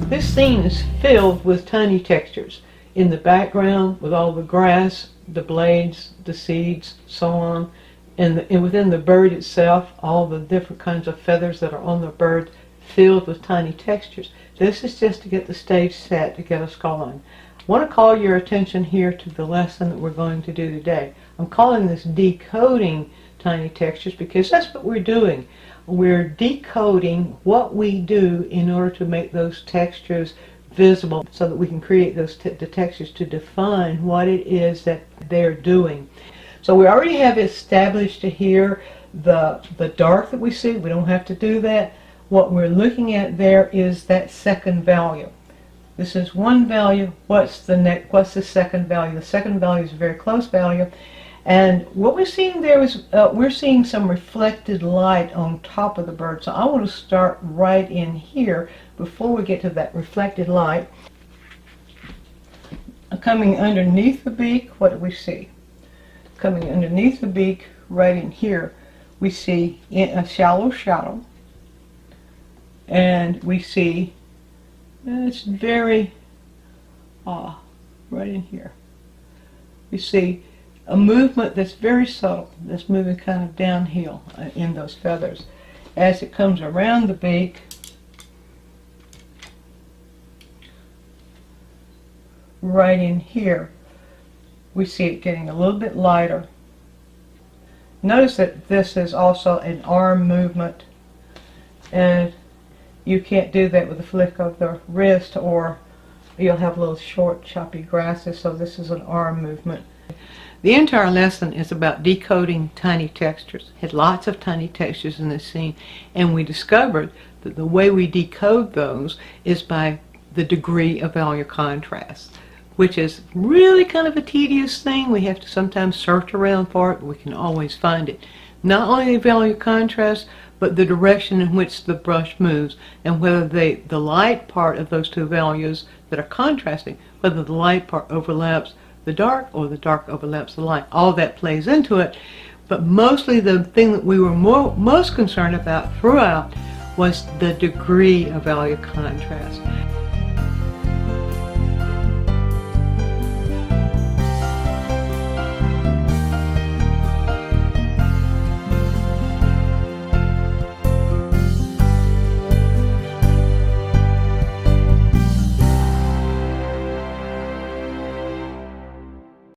This scene is filled with tiny textures. In the background, with all the grass, the blades, the seeds, so on, and within the bird itself, all the different kinds of feathers that are on the bird, filled with tiny textures. This is just to get the stage set, to get us going. I want to call your attention here to the lesson that we're going to do today. I'm calling this decoding tiny textures because that's what we're doing. We're decoding what we do in order to make those textures visible so that we can create those the textures to define what it is that they're doing. So we already have established here the dark that we see. We don't have to do that. What we're looking at there is that second value. This is one value. What's the second value? The second value is a very close value. And what we're seeing there is we're seeing some reflected light on top of the bird. So I want to start right in here before we get to that reflected light. Coming underneath the beak, what do we see? Coming underneath the beak, right in here, we see a shallow shadow. And we see, it's very, right in here, we see a movement that's very subtle, that's moving kind of downhill in those feathers. As it comes around the beak, right in here, we see it getting a little bit lighter. Notice that this is also an arm movement, and you can't do that with a flick of the wrist, or you'll have little short choppy grasses, so this is an arm movement. The entire lesson is about decoding tiny textures. It had lots of tiny textures in this scene, and we discovered that the way we decode those is by the degree of value contrast, which is really kind of a tedious thing. We have to sometimes search around for it, but we can always find it. Not only the value contrast, but the direction in which the brush moves, and whether the light part of those two values that are contrasting, whether the light part overlaps the dark or the dark overlaps the light. All that plays into it, but mostly the thing that we were most concerned about throughout was the degree of value contrast.